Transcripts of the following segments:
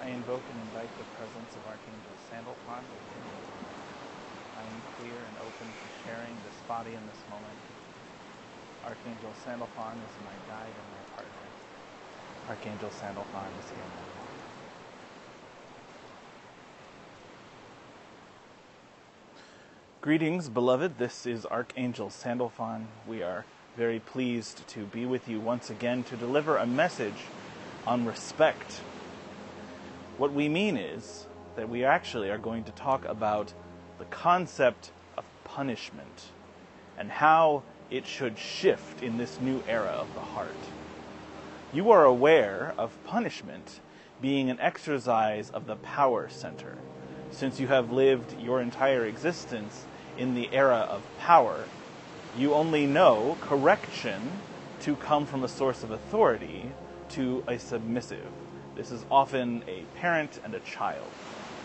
I invoke and invite the presence of Archangel Sandalphon. I am clear and open to sharing this body in this moment. Archangel Sandalphon is my guide and my partner. Archangel Sandalphon is here now. Greetings, beloved. This is Archangel Sandalphon. We are very pleased to be with you once again to deliver a message on respect. What we mean is that we actually are going to talk about the concept of punishment and how it should shift in this new era of the heart. You are aware of punishment being an exercise of the power center. Since you have lived your entire existence in the era of power, you only know correction to come from a source of authority to a submissive. This is often a parent and a child.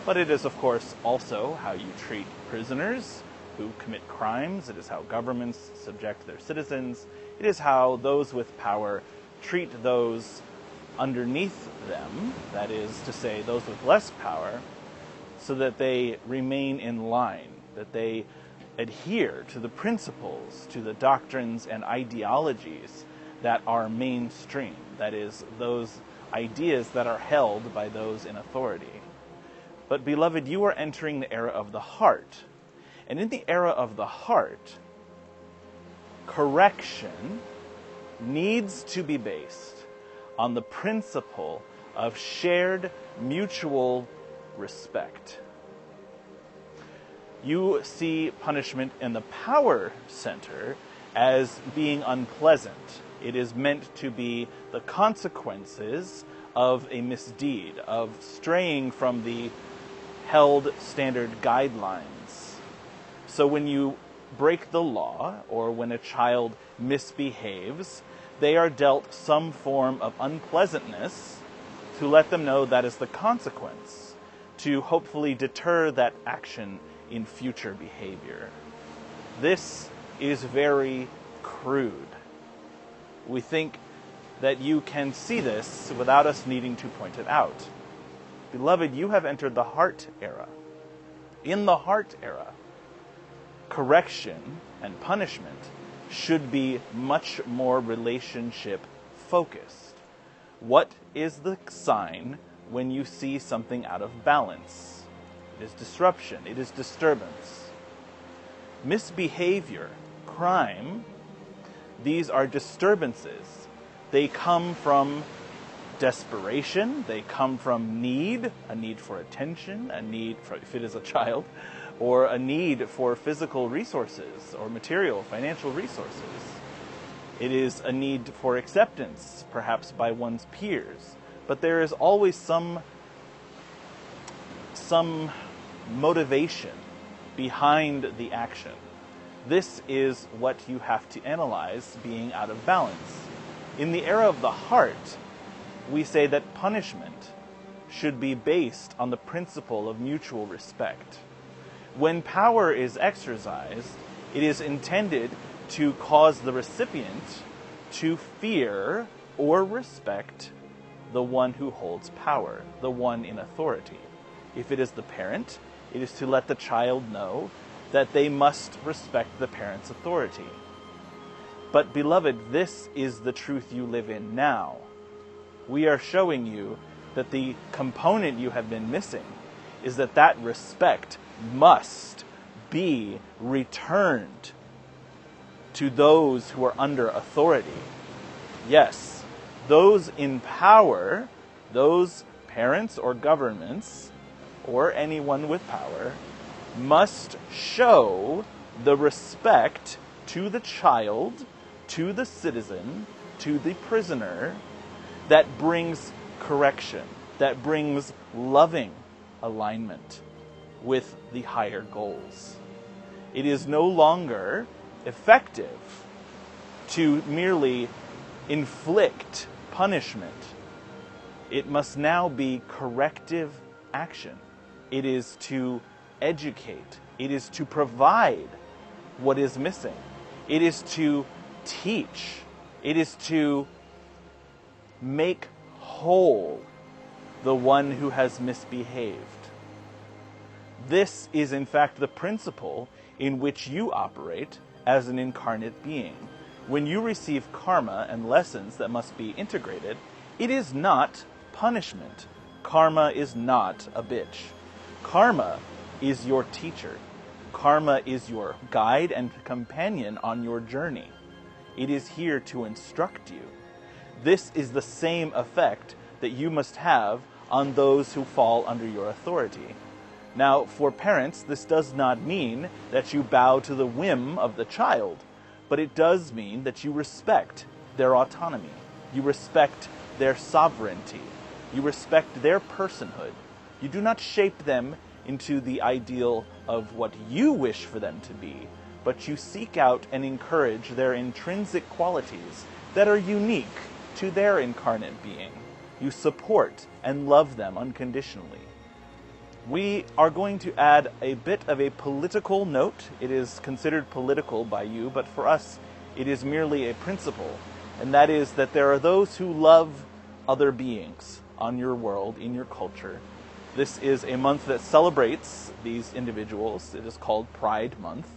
But it is, of course, also how you treat prisoners who commit crimes. It is how governments subject their citizens. It is how those with power treat those underneath them, that is to say, those with less power, so that they remain in line, that they adhere to the principles, to the doctrines and ideologies that are mainstream, that is, those ideas that are held by those in authority. But beloved, you are entering the era of the heart. And in the era of the heart, correction needs to be based on the principle of shared mutual respect. You see punishment in the power center as being unpleasant. It is meant to be the consequences of a misdeed, of straying from the held standard guidelines. So when you break the law, or when a child misbehaves, they are dealt some form of unpleasantness to let them know that is the consequence, to hopefully deter that action in future behavior. This is very crude. We think that you can see this without us needing to point it out. Beloved, you have entered the heart era. In the heart era, correction and punishment should be much more relationship focused. What is the sign when you see something out of balance? It is disruption. It is disturbance. Misbehavior, crime, these are disturbances. They come from desperation. They come from need, a need for attention, a need for, if it is a child, or a need for physical resources or material, financial resources. It is a need for acceptance, perhaps by one's peers. But there is always some motivation behind the action. This is what you have to analyze being out of balance. In the era of the heart, we say that punishment should be based on the principle of mutual respect. When power is exercised, it is intended to cause the recipient to fear or respect the one who holds power, the one in authority. If it is the parent, it is to let the child know that they must respect the parent's authority. But beloved, this is the truth you live in now. We are showing you that the component you have been missing is that respect must be returned to those who are under authority. Yes, those in power, those parents or governments, or anyone with power, must show the respect to the child, to the citizen, to the prisoner, that brings correction, that brings loving alignment with the higher goals. It is no longer effective to merely inflict punishment. It must now be corrective action. It is to educate. It is to provide what is missing. It is to teach. It is to make whole the one who has misbehaved. This is in fact the principle in which you operate as an incarnate being. When you receive karma and lessons that must be integrated, it is not punishment. Karma is not a bitch. Karma is your teacher. Karma is your guide and companion on your journey. It is here to instruct you. This is the same effect that you must have on those who fall under your authority. Now, for parents, this does not mean that you bow to the whim of the child, but it does mean that you respect their autonomy. You respect their sovereignty. You respect their personhood. You do not shape them into the ideal of what you wish for them to be, but you seek out and encourage their intrinsic qualities that are unique to their incarnate being. You support and love them unconditionally. We are going to add a bit of a political note. It is considered political by you, but for us, it is merely a principle, and that is that there are those who love other beings on your world, in your culture. This is a month that celebrates these individuals. It is called Pride Month,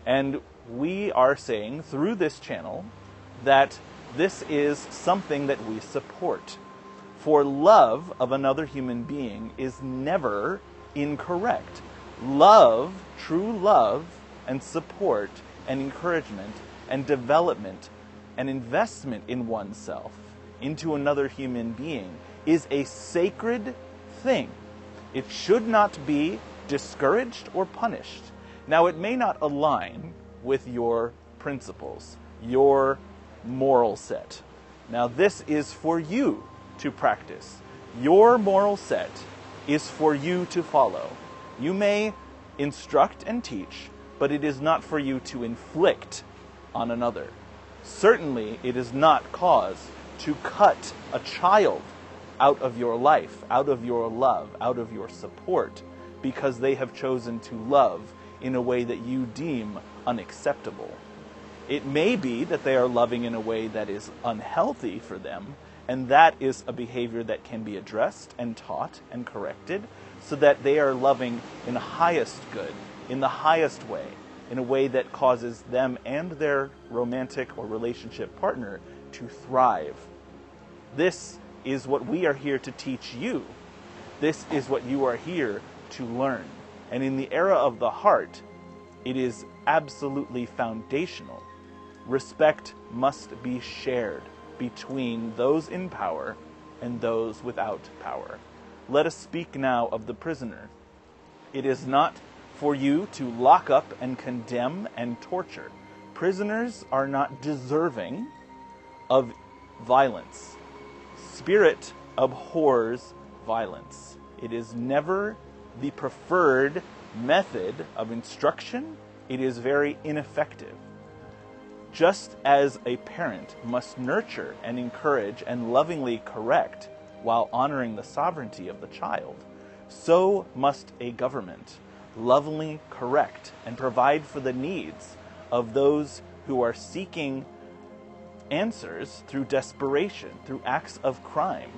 and we are saying through this channel that this is something that we support. For love of another human being is never incorrect. Love, true love, and support, and encouragement, and development, and investment in oneself, into another human being, is a sacred thing. It should not be discouraged or punished. Now, it may not align with your principles, your moral set. Now, this is for you to practice. Your moral set is for you to follow. You may instruct and teach, but it is not for you to inflict on another. Certainly, it is not cause to cut a child out of your life, out of your love, out of your support, because they have chosen to love in a way that you deem unacceptable. It may be that they are loving in a way that is unhealthy for them, and that is a behavior that can be addressed and taught and corrected so that they are loving in the highest good, in the highest way, in a way that causes them and their romantic or relationship partner to thrive. This is what we are here to teach you. This is what you are here to learn. And in the era of the heart, it is absolutely foundational. Respect must be shared between those in power and those without power. Let us speak now of the prisoner. It is not for you to lock up and condemn and torture. Prisoners are not deserving of violence. Spirit abhors violence. It is never the preferred method of instruction. It is very ineffective. Just as a parent must nurture and encourage and lovingly correct while honoring the sovereignty of the child, so must a government lovingly correct and provide for the needs of those who are seeking answers through desperation, through acts of crime,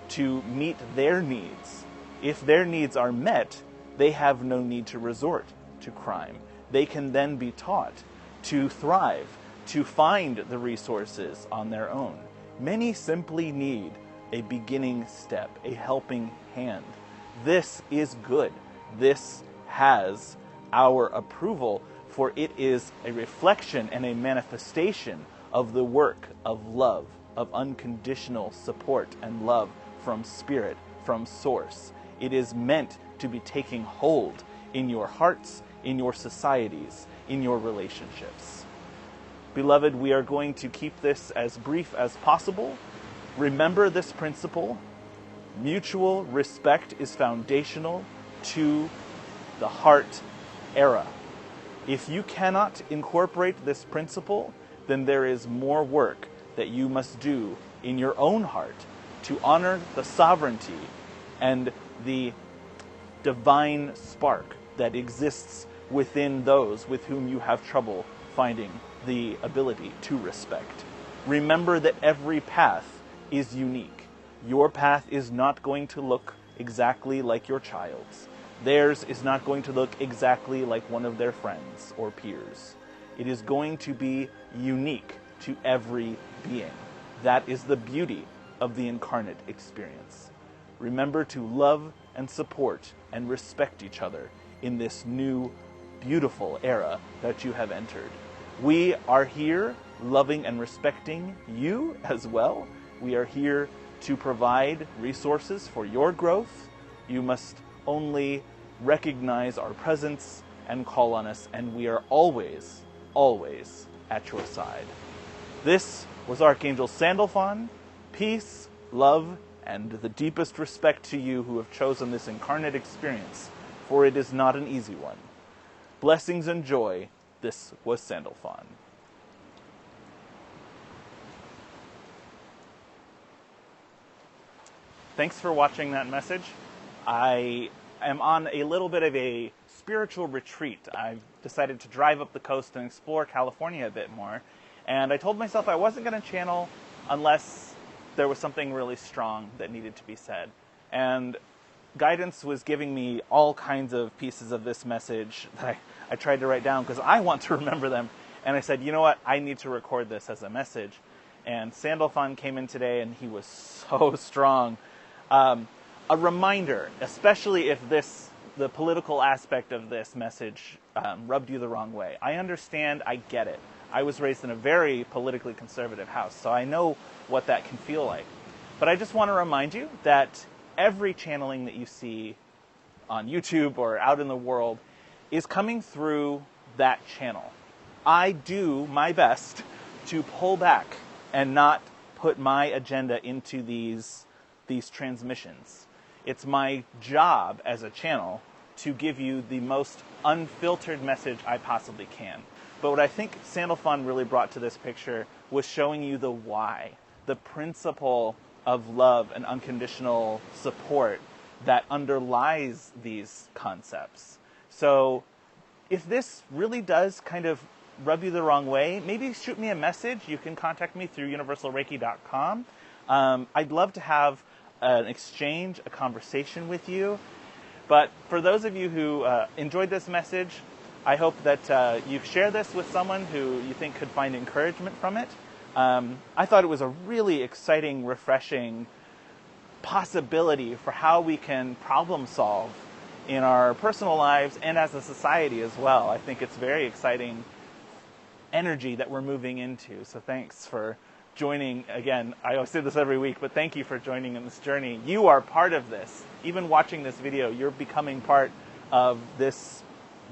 to meet their needs. If their needs are met, they have no need to resort to crime. They can then be taught to thrive, to find the resources on their own. Many simply need a beginning step, a helping hand. This is good. This has our approval, for it is a reflection and a manifestation of the work of love, of unconditional support and love from Spirit, from Source. It is meant to be taking hold in your hearts, in your societies, in your relationships. Beloved, we are going to keep this as brief as possible. Remember this principle. Mutual respect is foundational to the heart era. If you cannot incorporate this principle, then there is more work that you must do in your own heart to honor the sovereignty and the divine spark that exists within those with whom you have trouble finding the ability to respect. Remember that every path is unique. Your path is not going to look exactly like your child's. Theirs is not going to look exactly like one of their friends or peers. It is going to be unique to every being. That is the beauty of the incarnate experience. Remember to love and support and respect each other in this new, beautiful era that you have entered. We are here loving and respecting you as well. We are here to provide resources for your growth. You must only recognize our presence and call on us, and we are always, always at your side. This was Archangel Sandalphon. Peace, love, and the deepest respect to you who have chosen this incarnate experience, for it is not an easy one. Blessings and joy. This was Sandalphon. Thanks for watching that message. I am on a little bit of a spiritual retreat. I've decided to drive up the coast and explore California a bit more. And I told myself I wasn't going to channel unless there was something really strong that needed to be said. And guidance was giving me all kinds of pieces of this message that I tried to write down because I want to remember them. And I said, you know what, I need to record this as a message. And Sandalphon came in today and he was so strong. A reminder, especially if the political aspect of this message rubbed you the wrong way. I understand, I get it. I was raised in a very politically conservative house, so I know what that can feel like. But I just want to remind you that every channeling that you see on YouTube or out in the world is coming through that channel. I do my best to pull back and not put my agenda into these transmissions. It's my job as a channel to give you the most unfiltered message I possibly can. But what I think Sandalphon really brought to this picture was showing you the why, the principle of love and unconditional support that underlies these concepts. So if this really does kind of rub you the wrong way, maybe shoot me a message. You can contact me through universalreiki.com. I'd love to have an exchange, a conversation with you. But for those of you who enjoyed this message, I hope that you share this with someone who you think could find encouragement from it. I thought it was a really exciting, refreshing possibility for how we can problem solve in our personal lives and as a society as well. I think it's very exciting energy that we're moving into. So thanks for joining. Again, I always say this every week, but thank you for joining in this journey. You are part of this. Even watching this video, you're becoming part of this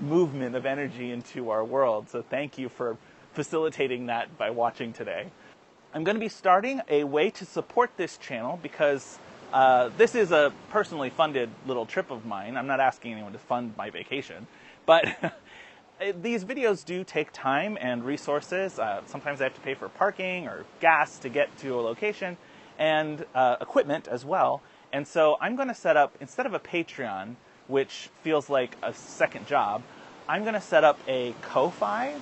movement of energy into our world. So thank you for facilitating that by watching today. I'm going to be starting a way to support this channel because this is a personally funded little trip of mine. I'm not asking anyone to fund my vacation, but these videos do take time and resources. Sometimes I have to pay for parking or gas to get to a location and equipment as well. And so I'm going to set up, instead of a Patreon, which feels like a second job, I'm going to set up a Ko-Fi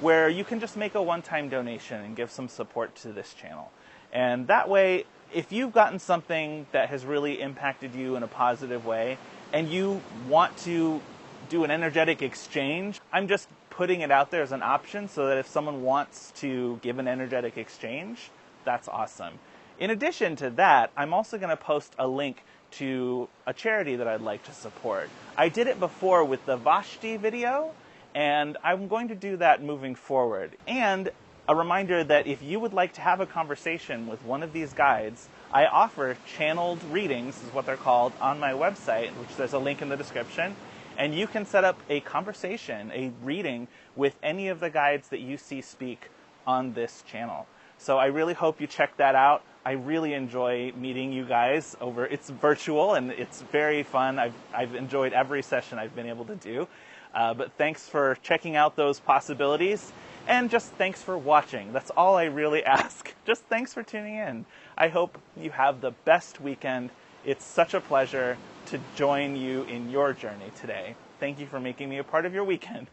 where you can just make a one-time donation and give some support to this channel. And that way, if you've gotten something that has really impacted you in a positive way and you want to do an energetic exchange, I'm just putting it out there as an option so that if someone wants to give an energetic exchange, that's awesome. In addition to that, I'm also going to post a link to a charity that I'd like to support. I did it before with the Vashti video, and I'm going to do that moving forward. And a reminder that if you would like to have a conversation with one of these guides, I offer channeled readings, is what they're called, on my website, which there's a link in the description. And you can set up a conversation, a reading with any of the guides that you see speak on this channel. So I really hope you check that out. I really enjoy meeting you guys over, it's virtual and it's very fun. I've enjoyed every session I've been able to do. But thanks for checking out those possibilities. And just thanks for watching. That's all I really ask. Just thanks for tuning in. I hope you have the best weekend. It's such a pleasure to join you in your journey today. Thank you for making me a part of your weekend.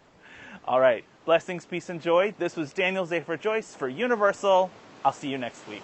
All right. Blessings, peace, and joy. This was Daniel Zafer-Joyce for Universal. I'll see you next week.